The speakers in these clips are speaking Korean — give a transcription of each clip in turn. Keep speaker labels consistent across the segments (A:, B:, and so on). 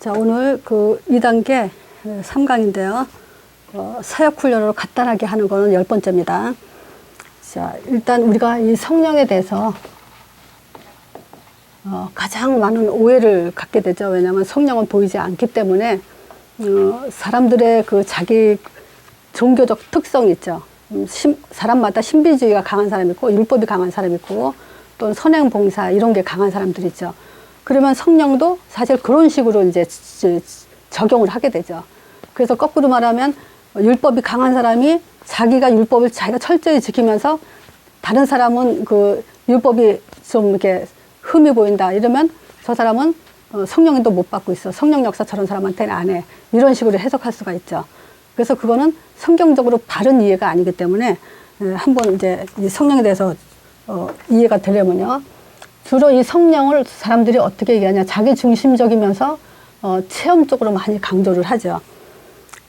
A: 자, 오늘 그 2단계 3강인데요. 사역훈련으로 간단하게 하는 거는 10번째입니다. 자, 일단 우리가 이 성령에 대해서 가장 많은 오해를 갖게 되죠. 왜냐하면 성령은 보이지 않기 때문에 사람들의 그 자기 종교적 특성이 있죠. 사람마다 신비주의가 강한 사람이 있고 율법이 강한 사람이 있고 또는 선행봉사 이런 게 강한 사람들이 있죠. 그러면 성령도 사실 그런 식으로 이제 적용을 하게 되죠. 그래서 거꾸로 말하면 율법이 강한 사람이 자기가 율법을 자기가 철저히 지키면서 다른 사람은 그 율법이 좀 이렇게 흠이 보인다 이러면 저 사람은 성령도 못 받고 있어. 성령 역사 저런 사람한테는 안 해. 이런 식으로 해석할 수가 있죠. 그래서 그거는 성경적으로 바른 이해가 아니기 때문에 한번 이제 이 성령에 대해서 이해가 되려면요. 주로 이 성령을 사람들이 어떻게 얘기하냐. 자기 중심적이면서 체험적으로 많이 강조를 하죠.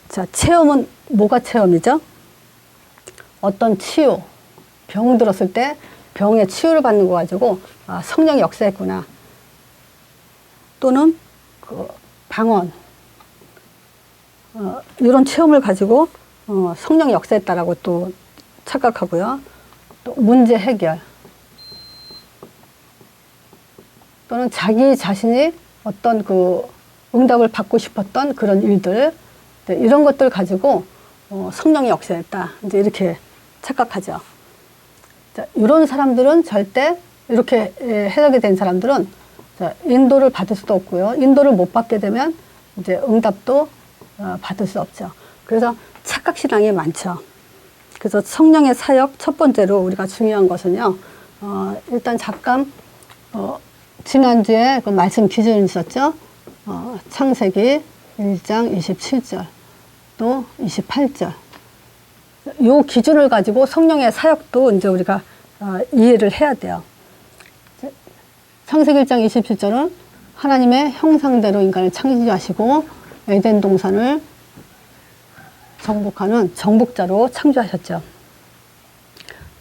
A: 자, 체험은 뭐가 체험이죠? 어떤 치유, 병 들었을 때 병의 치유를 받는 거 가지고 아, 성령이 역사했구나. 또는 그 방언, 이런 체험을 가지고 성령이 역사했다라고 또 착각하고요. 또 문제 해결, 또는 자기 자신이 어떤 그 응답을 받고 싶었던 그런 일들, 이런 것들 가지고 성령이 역사했다. 이제 이렇게 착각하죠. 자, 이런 사람들은 절대 이렇게 해석이 된 사람들은 자, 인도를 받을 수도 없고요. 인도를 못 받게 되면 이제 응답도 받을 수 없죠. 그래서 착각신앙이 많죠. 그래서 성령의 사역 첫 번째로 우리가 중요한 것은요. 일단 잠깐 지난주에 그 말씀 기준이 있었죠. 창세기 1장 27절 또 28절 요 기준을 가지고 성령의 사역도 이제 우리가 이해를 해야 돼요. 창세기 1장 27절은 하나님의 형상대로 인간을 창조하시고 에덴 동산을 정복하는 정복자로 창조하셨죠.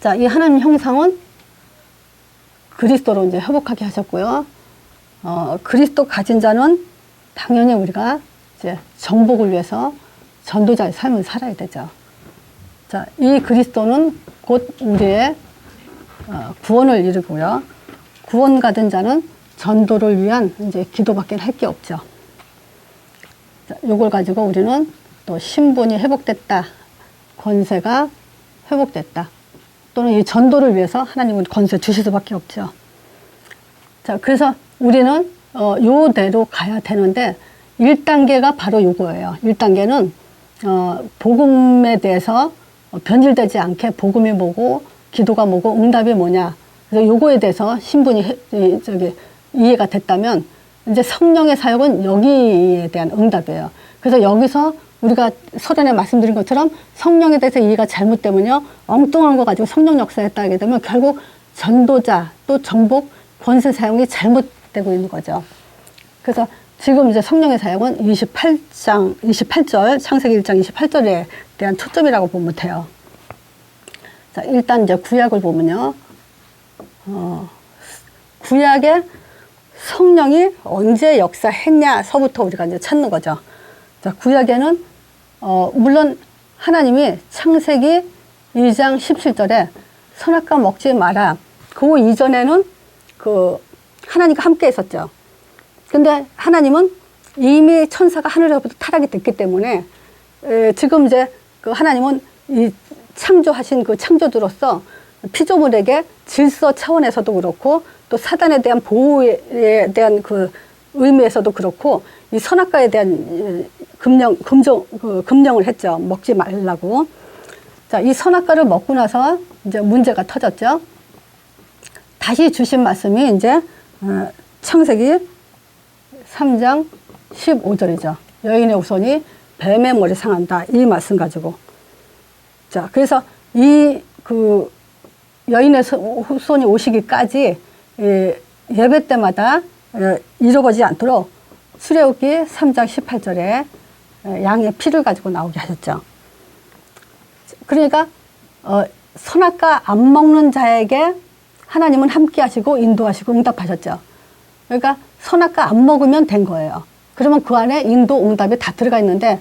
A: 자, 이 하나님 형상은 그리스도로 이제 회복하게 하셨고요. 그리스도 가진 자는 당연히 우리가 이제 정복을 위해서 전도자의 삶을 살아야 되죠. 자, 이 그리스도는 곧 우리의 구원을 이루고요. 구원 받은 자는 전도를 위한 이제 기도밖에 할 게 없죠. 자, 요걸 가지고 우리는 또 신분이 회복됐다, 권세가 회복됐다, 또는 이 전도를 위해서 하나님은 권세 주실 수밖에 없죠. 자, 그래서 우리는 요대로 가야 되는데 1단계가 바로 요거예요. 1단계는 복음에 대해서 변질되지 않게 복음이 뭐고 기도가 뭐고 응답이 뭐냐. 그래서 요거에 대해서 신분이 이해가 됐다면 이제 성령의 사역은 여기에 대한 응답이에요. 그래서 여기서 우리가 서론에 말씀드린 것처럼 성령에 대해서 이해가 잘못되면요. 엉뚱한 거 가지고 성령 역사했다 하게 되면 결국 전도자 또 정복 권세 사용이 잘못되고 있는 거죠. 그래서 지금 이제 성령의 사역은 28절, 창세기 1장 28절에 대한 초점이라고 보면 돼요. 자, 일단 이제 구약을 보면요. 구약에 성령이 언제 역사했냐서부터 우리가 이제 찾는 거죠. 자, 구약에는, 물론 하나님이 창세기 2장 17절에 선악과 먹지 마라. 그 이전에는 하나님과 함께 있었죠. 근데 하나님은 이미 천사가 하늘에서부터 타락이 됐기 때문에, 지금 이제 그 하나님은 이 창조하신 그 창조주로서 피조물에게 질서 차원에서도 그렇고, 또 사단에 대한 보호에 대한 그 의미에서도 그렇고, 이 선악과에 대한 금령을 했죠. 먹지 말라고. 자, 이 선악과를 먹고 나서 이제 문제가 터졌죠. 다시 주신 말씀이 이제 창세기 3장 15절이죠. 여인의 후손이 뱀의 머리 상한다. 이 말씀 가지고. 자, 그래서 이 여인의 후손이 오시기까지 예배 때마다 잃어버리지 않도록 출애굽기 3장 18절에 양의 피를 가지고 나오게 하셨죠. 그러니까 선악과 안 먹는 자에게 하나님은 함께 하시고 인도하시고 응답하셨죠. 그러니까 선악과 안 먹으면 된 거예요. 그러면 그 안에 인도, 응답이 다 들어가 있는데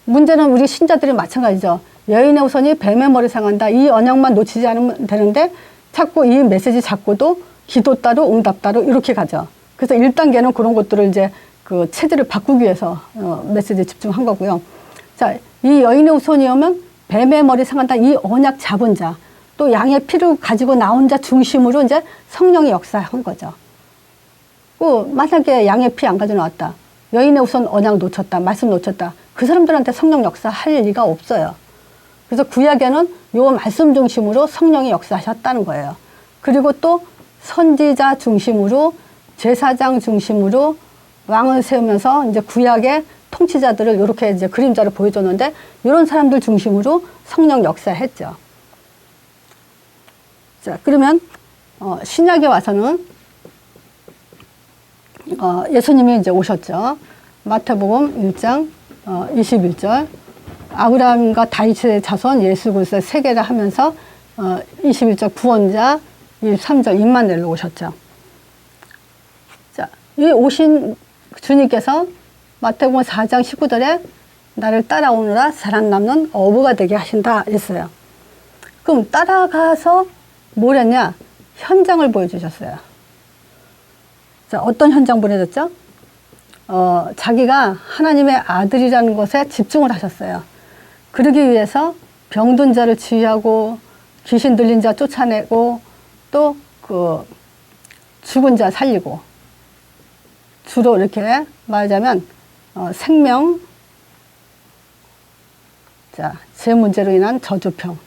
A: 문제는 우리 신자들이 마찬가지죠. 여인의 후손이 뱀의 머리 상한다. 이 언약만 놓치지 않으면 되는데 자꾸 이 메시지 잡고도 기도 따로 응답 따로 이렇게 가죠. 그래서 1단계는 그런 것들을 이제 그 체질을 바꾸기 위해서 메시지에 집중한 거고요. 자, 이 여인의 후손이 오면 뱀의 머리 상한다. 이 언약 잡은 자, 또 양의 피를 가지고 나온 자 중심으로 이제 성령의 역사한 거죠. 만약에 양의 피 안 가지고 나왔다. 여인의 후손 언약 놓쳤다. 말씀 놓쳤다. 그 사람들한테 성령 역사할 리가 없어요. 그래서 구약에는 요 말씀 중심으로 성령이 역사하셨다는 거예요. 그리고 또 선지자 중심으로 제사장 중심으로 왕을 세우면서 이제 구약의 통치자들을 이렇게 이제 그림자를 보여줬는데 이런 사람들 중심으로 성령 역사했죠. 자, 그러면 신약에 와서는 예수님이 이제 오셨죠. 마태복음 1장 21절 아브라함과 다윗의 자손 예수 그리스도의 세계를 하면서 21절 구원자 23절 임마누엘로 오셨죠. 자, 이 오신 주님께서 마태복음 4장 19절에 나를 따라오느라 살아남는 어부가 되게 하신다 했어요. 그럼 따라가서 뭘 했냐? 현장을 보여주셨어요. 자, 어떤 현장 보여줬죠? 자기가 하나님의 아들이라는 것에 집중을 하셨어요. 그러기 위해서 병든 자를 치유하고 귀신 들린 자 쫓아내고 또 그 죽은 자 살리고 주로 이렇게 말하자면 생명, 자, 제 문제로 인한 저주병,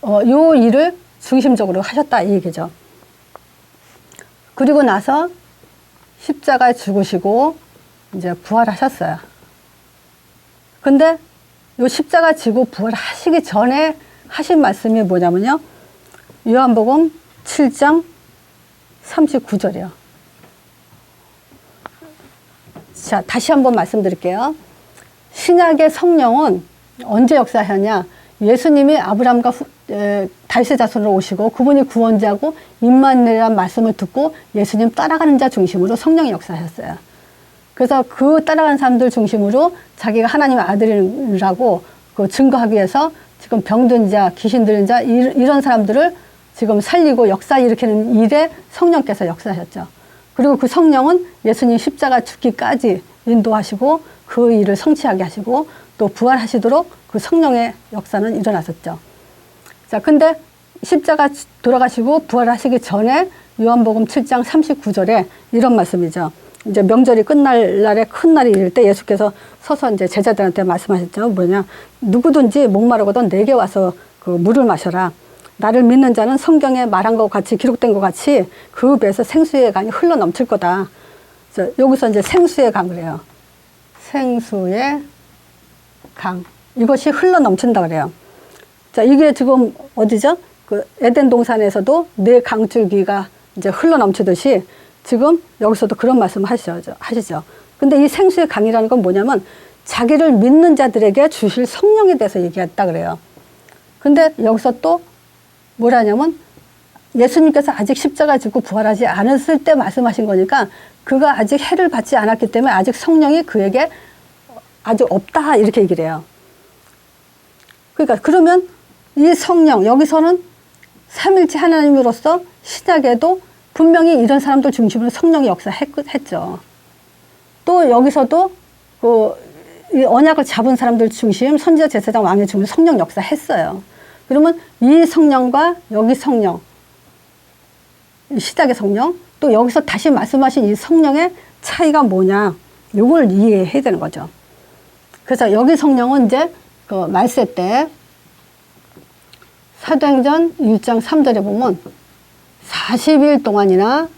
A: 요 일을 중심적으로 하셨다 이 얘기죠. 그리고 나서 십자가에 죽으시고 이제 부활하셨어요. 근데 요 십자가 지고 부활하시기 전에 하신 말씀이 뭐냐면요. 요한복음 7장 39절이요. 자, 다시 한번 말씀드릴게요. 신약의 성령은 언제 역사하냐? 예수님이 아브라함과 다윗의 자손으로 오시고 그분이 구원자고 임마누엘이라는 말씀을 듣고 예수님 따라가는 자 중심으로 성령이 역사하셨어요. 그래서 그 따라가는 사람들 중심으로 자기가 하나님의 아들이라고 그 증거하기 위해서 지금 병든 자, 귀신 들린 자 이런 사람들을 지금 살리고 역사 일으키는 일에 성령께서 역사하셨죠. 그리고 그 성령은 예수님 십자가 죽기까지 인도하시고 그 일을 성취하게 하시고 또 부활하시도록 그 성령의 역사는 일어났었죠. 자, 근데 십자가 돌아가시고 부활하시기 전에 요한복음 7장 39절에 이런 말씀이죠. 이제 명절이 끝날 날에 큰 날이 이를 때 예수께서 서서 이제 제자들한테 말씀하셨죠. 뭐냐? 누구든지 목마르거든 내게 와서 그 물을 마셔라. 나를 믿는 자는 성경에 말한 것 같이 기록된 것 같이 그 배에서 생수의 강이 흘러 넘칠 거다. 그래서 여기서 이제 생수의 강을 해요. 생수의 강. 이것이 흘러 넘친다 그래요. 자, 이게 지금 어디죠? 그 에덴 동산에서도 네 강줄기가 이제 흘러 넘치듯이 지금 여기서도 그런 말씀 하시죠. 근데 이 생수의 강이라는 건 뭐냐면 자기를 믿는 자들에게 주실 성령에 대해서 얘기했다 그래요. 근데 여기서 또 뭐라냐면 예수님께서 아직 십자가 지고 부활하지 않았을 때 말씀하신 거니까 그가 아직 해를 받지 않았기 때문에 아직 성령이 그에게 아직 없다 이렇게 얘기를 해요. 그러니까 그러면 이 성령 여기서는 삼일체 하나님으로서 신약에도 분명히 이런 사람들 중심으로 성령이 역사했죠. 또 여기서도 이 언약을 잡은 사람들 중심 선지자 제사장 왕의 중심 성령 역사했어요. 그러면 이 성령과 여기 성령, 시작의 성령, 또 여기서 다시 말씀하신 이 성령의 차이가 뭐냐, 이걸 이해해야 되는 거죠. 그래서 여기 성령은 이제 그 말세 때 사도행전 1장 3절에 보면 40일 동안이나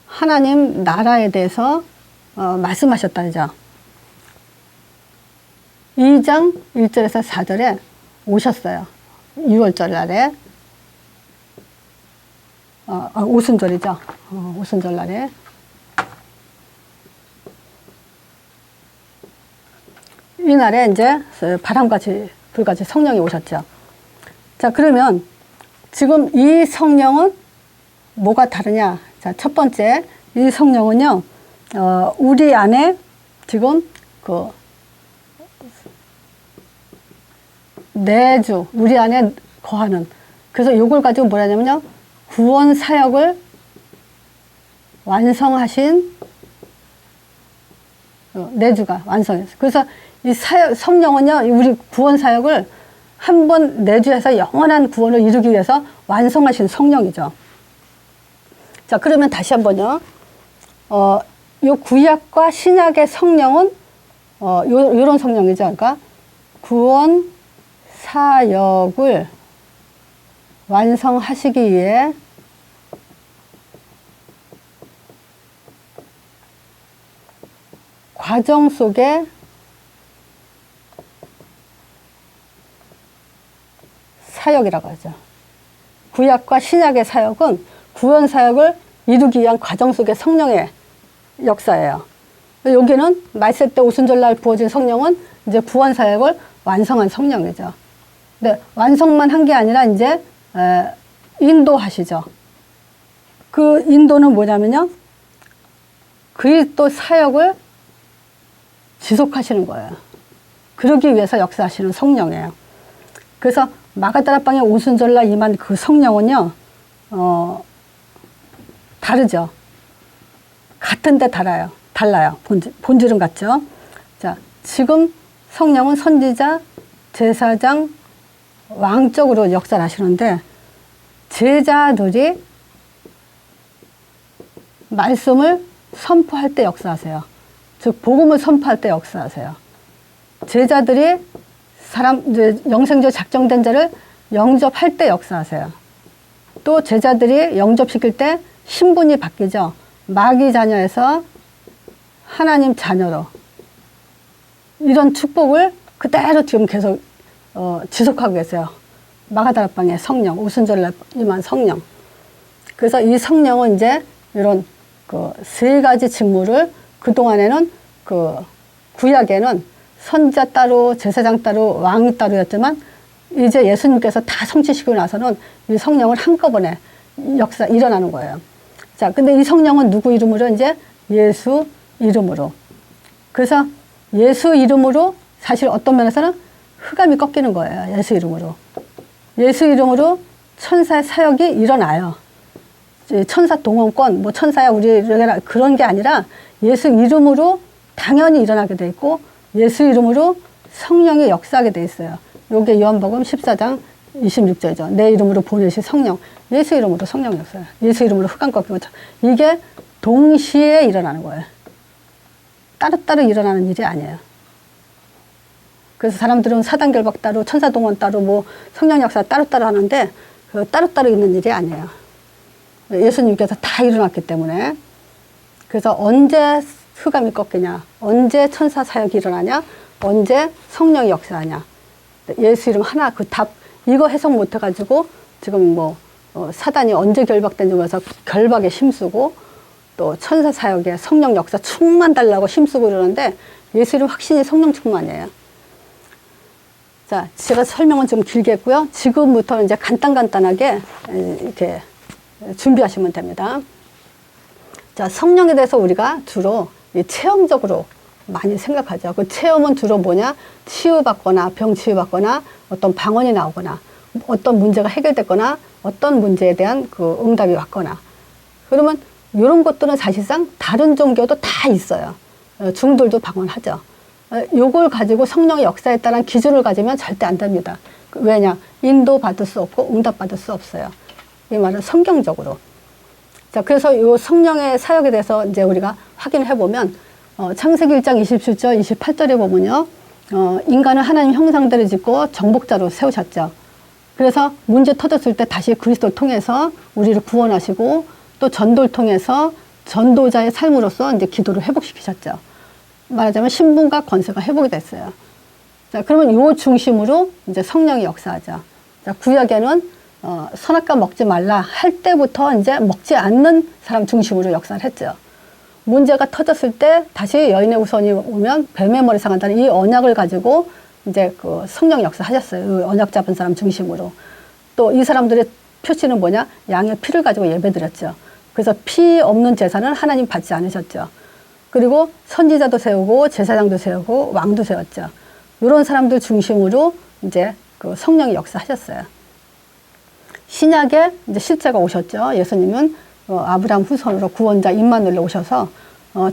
A: 하나님 나라에 대해서 말씀하셨다 그죠. 2장 1절에서 4절에 오셨어요. 6월절 날에 오순절이죠. 오순절 날에 이날에 이제 바람같이 불같이 성령이 오셨죠. 자, 그러면 지금 이 성령은 뭐가 다르냐? 자, 첫 번째 이 성령은요 우리 안에 지금 그 내주, 우리 안에 거하는. 그래서 요걸 가지고 뭐라 하냐면요. 구원 사역을 완성하신 내주가 완성했어요. 그래서 이 사역, 성령은요, 우리 구원 사역을 한번 내주해서 영원한 구원을 이루기 위해서 완성하신 성령이죠. 자, 그러면 다시 한번요. 요 구약과 신약의 성령은, 요런 성령이죠. 그러니까 구원 사역을 완성하시기 위해 과정 속에 사역이라고 하죠. 구약과 신약의 사역은 구원 사역을 이루기 위한 과정 속의 성령의 역사예요. 여기는 말세 때 오순절날 부어진 성령은 이제 구원 사역을 완성한 성령이죠. 근데 완성만 한 게 아니라 이제 인도하시죠. 그 인도는 뭐냐면요. 그리스도 사역을 지속하시는 거예요. 그러기 위해서 역사하시는 성령이에요. 그래서 마가다락방에 오순절날 임한 그 성령은요, 다르죠. 같은데 달라요. 본질은 같죠. 자, 지금 성령은 선지자, 제사장, 왕적으로 역사를 하시는데, 제자들이 말씀을 선포할 때 역사하세요. 즉, 복음을 선포할 때 역사하세요. 제자들이 이제 영생주에 작정된 자를 영접할 때 역사하세요. 또 제자들이 영접시킬 때 신분이 바뀌죠. 마귀 자녀에서 하나님 자녀로. 이런 축복을 그대로 지금 계속 지속하고 계세요. 마가다락방의 성령, 오순절날 임한 성령. 그래서 이 성령은 이제 이런 그 세 가지 직무를 그동안에는 그 구약에는 선지자 따로, 제사장 따로, 왕이 따로였지만 이제 예수님께서 다 성취시키고 나서는 이 성령을 한꺼번에 역사 일어나는 거예요. 자, 근데 이 성령은 누구 이름으로? 이제 예수 이름으로. 그래서 예수 이름으로 사실 어떤 면에서는 흑암이 꺾이는 거예요. 예수 이름으로. 예수 이름으로 천사의 사역이 일어나요. 천사 동원권, 뭐 천사야 우리 그런 게 아니라 예수 이름으로 당연히 일어나게 돼 있고 예수 이름으로 성령이 역사하게 돼 있어요. 요게 요한복음 14장 26절이죠. 내 이름으로 보내실 성령. 예수 이름으로 성령 역사예요. 예수 이름으로 흑암 꺾이고. 이게 동시에 일어나는 거예요. 따로따로 일어나는 일이 아니에요. 그래서 사람들은 사단 결박 따로, 천사 동원 따로, 뭐 성령 역사 따로따로 하는데 그 따로따로 있는 일이 아니에요. 예수님께서 다 일어났기 때문에. 그래서 언제 흑암이 꺾이냐, 언제 천사 사역이 일어나냐, 언제 성령이 역사하냐. 예수 이름 하나 그 답 이거 해석 못 해가지고 지금 뭐 사단이 언제 결박된지 모르면서 결박에 힘쓰고 또 천사 사역에 성령 역사 충만 달라고 힘쓰고 이러는데 예수 이름 확신이 성령 충만이에요. 자, 제가 설명은 좀 길게 했고요. 지금부터는 이제 간단하게 이렇게 준비하시면 됩니다. 자, 성령에 대해서 우리가 주로 체험적으로 많이 생각하죠. 그 체험은 주로 뭐냐? 치유받거나 병 치유받거나 어떤 방언이 나오거나 어떤 문제가 해결됐거나 어떤 문제에 대한 그 응답이 왔거나. 그러면 이런 것들은 사실상 다른 종교도 다 있어요. 중들도 방언하죠. 요걸 가지고 성령의 역사에 따른 기준을 가지면 절대 안 됩니다. 왜냐? 인도받을 수 없고 응답받을 수 없어요. 이 말은 성경적으로. 자, 그래서 이 성령의 사역에 대해서 이제 우리가 확인을 해보면, 창세기 1장 27절, 28절에 보면요. 인간은 하나님 형상대로 짓고 정복자로 세우셨죠. 그래서 문제 터졌을 때 다시 그리스도를 통해서 우리를 구원하시고 또 전도를 통해서 전도자의 삶으로서 이제 기도를 회복시키셨죠. 말하자면 신분과 권세가 회복이 됐어요. 자, 그러면 요 중심으로 이제 성령이 역사하죠. 자, 구약에는 선악과 먹지 말라 할 때부터 이제 먹지 않는 사람 중심으로 역사를 했죠. 문제가 터졌을 때 다시 여인의 후손이 오면 뱀의 머리 상한다는 이 언약을 가지고 이제 그 성령 역사 하셨어요. 그 언약 잡은 사람 중심으로. 또 이 사람들의 표시는 뭐냐? 양의 피를 가지고 예배 드렸죠. 그래서 피 없는 제사는 하나님 받지 않으셨죠. 그리고 선지자도 세우고 제사장도 세우고 왕도 세웠죠. 이런 사람들 중심으로 이제 그 성령이 역사하셨어요. 신약에 이제 실제가 오셨죠. 예수님은 아브라함 후손으로 구원자 임마누엘로 오셔서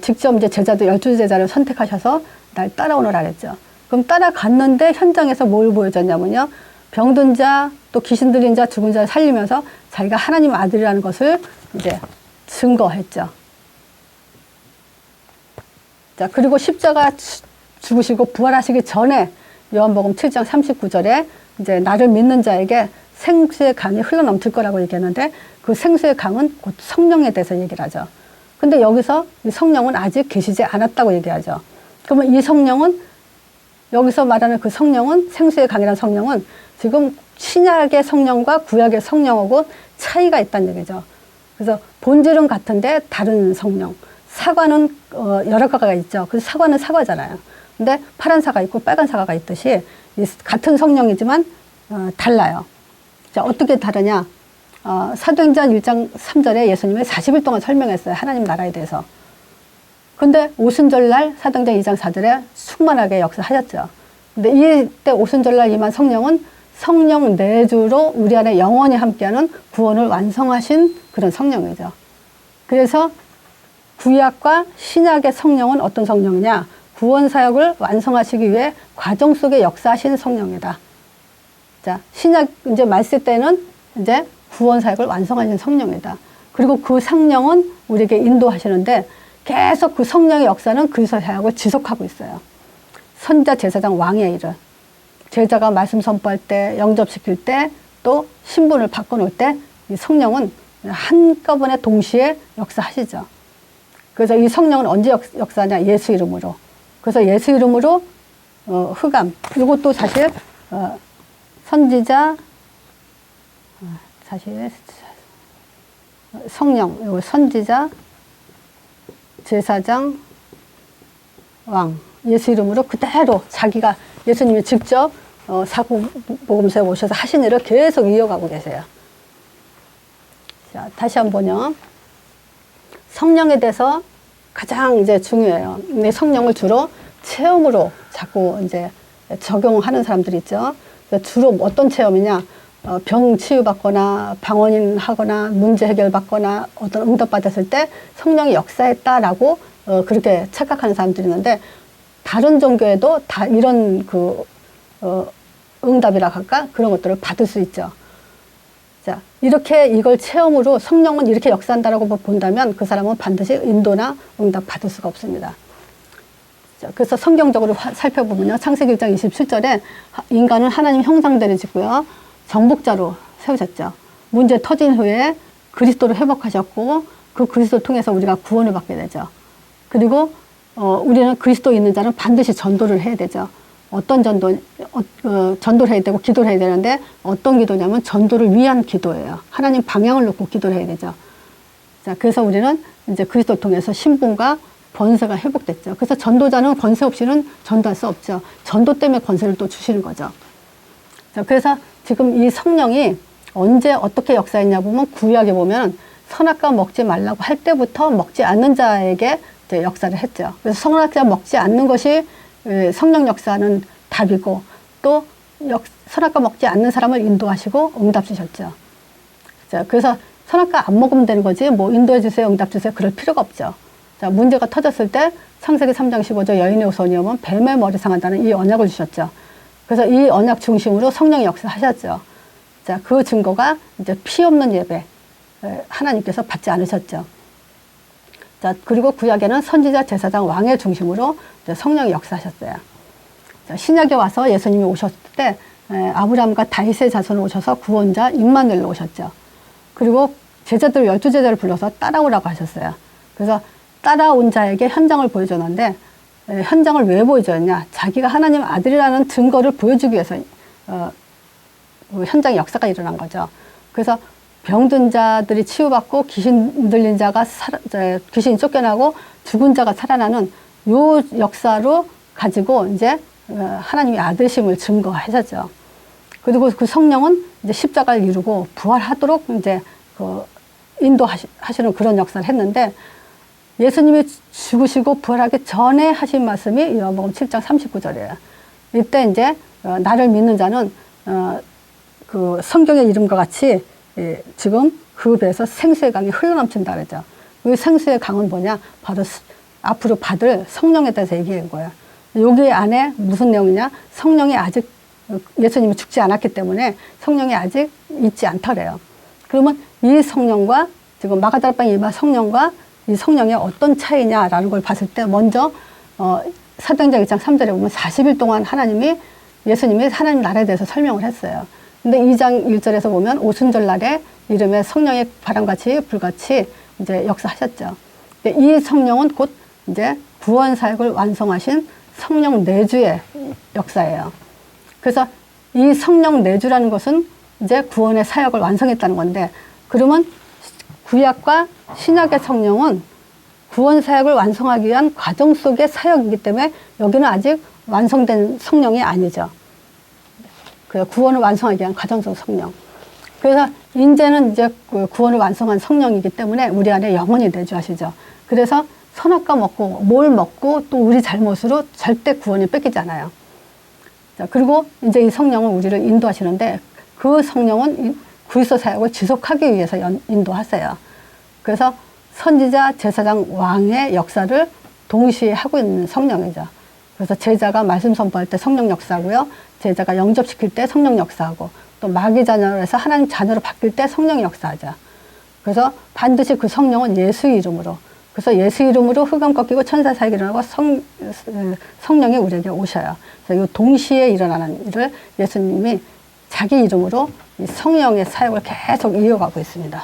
A: 직접 이제 제자들 12제자를 선택하셔서 날 따라오너라 그랬죠. 그럼 따라갔는데 현장에서 뭘 보여줬냐면요. 병든 자, 또 귀신 들린 자, 죽은 자를 살리면서 자기가 하나님 아들이라는 것을 이제 증거했죠. 자, 그리고 십자가 죽으시고 부활하시기 전에 요한복음 7장 39절에 이제 나를 믿는 자에게 생수의 강이 흘러넘칠 거라고 얘기했는데 그 생수의 강은 곧 성령에 대해서 얘기를 하죠. 근데 여기서 이 성령은 아직 계시지 않았다고 얘기하죠. 그러면 이 성령은 여기서 말하는 그 성령은 생수의 강이라는 성령은 지금 신약의 성령과 구약의 성령하고 차이가 있다는 얘기죠. 그래서 본질은 같은데 다른 성령. 사과는 여러 가지가 있죠. 그래서 사과는 사과잖아요. 근데 파란 사과 있고 빨간 사과가 있듯이 같은 성령이지만 달라요. 자, 어떻게 다르냐? 사도행전 1장 3절에 예수님이 40일 동안 설명했어요. 하나님 나라에 대해서. 근데 오순절날 사도행전 2장 4절에 충만하게 역사하셨죠. 근데 이때 오순절날 임한 성령은 성령 내주로 우리 안에 영원히 함께하는 구원을 완성하신 그런 성령이죠. 그래서 구약과 신약의 성령은 어떤 성령이냐? 구원 사역을 완성하시기 위해 과정 속에 역사하신 성령이다. 자, 신약 이제 말세 때는 이제 구원 사역을 완성하신 성령이다. 그리고 그 성령은 우리에게 인도하시는데 계속 그 성령의 역사는 그리스도 사역을 지속하고 있어요. 선지자, 제사장, 왕의 일을 제자가 말씀 선포할 때, 영접시킬 때, 또 신분을 바꿔놓을 때 이 성령은 한꺼번에 동시에 역사하시죠. 그래서 이 성령은 언제 역사하냐? 예수 이름으로. 그래서 예수 이름으로 흑암. 이것도 사실 선지자, 사실 성령, 선지자, 제사장, 왕. 예수 이름으로 그대로 자기가 예수님이 직접 사도복음서에 오셔서 하신 일을 계속 이어가고 계세요. 자, 다시 한번요. 성령에 대해서 가장 이제 중요해요. 근데 성령을 주로 체험으로 자꾸 이제 적용하는 사람들이 있죠. 주로 어떤 체험이냐? 병 치유받거나 방언인 하거나 문제 해결받거나 어떤 응답받았을 때 성령이 역사했다라고 그렇게 착각하는 사람들이 있는데 다른 종교에도 다 이런 응답이라 할까? 그런 것들을 받을 수 있죠. 자, 이렇게 이걸 체험으로 성령은 이렇게 역사한다라고 본다면 그 사람은 반드시 인도나 응답 받을 수가 없습니다. 자, 그래서 성경적으로 살펴보면요. 창세기 1장 27절에 인간은 하나님 형상대로 짓고요. 정복자로 세우셨죠. 문제 터진 후에 그리스도를 회복하셨고 그 그리스도를 통해서 우리가 구원을 받게 되죠. 그리고 우리는 그리스도 있는 자는 반드시 전도를 해야 되죠. 어떤 전도를 해야 되고 기도를 해야 되는데 어떤 기도냐면 전도를 위한 기도예요. 하나님 방향을 놓고 기도를 해야 되죠. 자, 그래서 우리는 이제 그리스도를 통해서 신분과 권세가 회복됐죠. 그래서 전도자는 권세 없이는 전도할 수 없죠. 전도 때문에 권세를 또 주시는 거죠. 자, 그래서 지금 이 성령이 언제 어떻게 역사했냐 보면 구약에 보면 선악과 먹지 말라고 할 때부터 먹지 않는 자에게 이제 역사를 했죠. 그래서 선악과 먹지 않는 것이 성령 역사는 답이고 또 선악과 먹지 않는 사람을 인도하시고 응답 주셨죠. 자, 그래서 선악과 안 먹으면 되는 거지 뭐 인도해 주세요, 응답 주세요 그럴 필요가 없죠. 자, 문제가 터졌을 때 창세기 3장 15절 여인의 후손이 오면 뱀의 머리 상한다는 이 언약을 주셨죠. 그래서 이 언약 중심으로 성령의 역사하셨죠. 자, 그 증거가 이제 피 없는 예배 하나님께서 받지 않으셨죠. 자, 그리고 구약에는 선지자, 제사장, 왕의 중심으로 이제 성령이 역사하셨어요. 자, 신약에 와서 예수님이 오셨을 때 아브라함과 다윗의 자손으로 오셔서 구원자 임마누엘로 오셨죠. 그리고 제자들 12제자를 불러서 따라오라고 하셨어요. 그래서 따라온 자에게 현장을 보여줬는데 현장을 왜 보여줬냐? 자기가 하나님 아들이라는 증거를 보여주기 위해서 현장의 역사가 일어난 거죠. 그래서 병든 자들이 치유받고 귀신 들린 자가 귀신이 쫓겨나고 죽은 자가 살아나는 요 역사로 가지고 이제 하나님의 아들심을 증거하셨죠. 그리고 그 성령은 이제 십자가를 이루고 부활하도록 이제 인도하시는 그런 역사를 했는데 예수님이 죽으시고 부활하기 전에 하신 말씀이 요한복음 7장 39절이에요. 이때 이제 나를 믿는 자는 그 성경의 이름과 같이 지금 그 배에서 생수의 강이 흘러넘친다 그러죠. 그 생수의 강은 뭐냐? 바로 앞으로 받을 성령에 대해서 얘기한 거예요. 여기 안에 무슨 내용이냐? 성령이 아직 예수님이 죽지 않았기 때문에 성령이 아직 있지 않더래요. 그러면 이 성령과 지금 마가다락방에 임한 성령과 이 성령의 어떤 차이냐라는 걸 봤을 때 먼저 사도행전 1장 3절에 보면 40일 동안 예수님이 하나님 나라에 대해서 설명을 했어요. 근데 2장 1절에서 보면 오순절 날에 이름에 성령의 바람같이 불같이 이제 역사하셨죠. 이 성령은 곧 이제 구원 사역을 완성하신 성령 내주의 역사예요. 그래서 이 성령 내주라는 것은 이제 구원의 사역을 완성했다는 건데, 그러면 구약과 신약의 성령은 구원 사역을 완성하기 위한 과정 속의 사역이기 때문에 여기는 아직 완성된 성령이 아니죠. 그 구원을 완성하기 위한 과정 속 성령. 그래서 이제는 이제 구원을 완성한 성령이기 때문에 우리 안에 영원히 내주하시죠. 그래서 선악과 먹고 뭘 먹고 또 우리 잘못으로 절대 구원이 뺏기지 않아요. 자, 그리고 이제 이 성령은 우리를 인도하시는데 그 성령은 그리스도 사역을 지속하기 위해서 인도하세요. 그래서 선지자, 제사장, 왕의 역사를 동시에 하고 있는 성령이죠. 그래서 제자가 말씀 선포할 때 성령 역사하고요. 제자가 영접시킬 때 성령 역사하고, 또 마귀 자녀에서 하나님 자녀로 바뀔 때 성령 역사하죠. 그래서 반드시 그 성령은 예수 이름으로, 그래서 예수 이름으로 흑암 꺾이고 천사 사역이 일어나고 성령이 우리에게 오셔요. 그래서 이 동시에 일어나는 일을 예수님이 자기 이름으로 이 성령의 사역을 계속 이어가고 있습니다.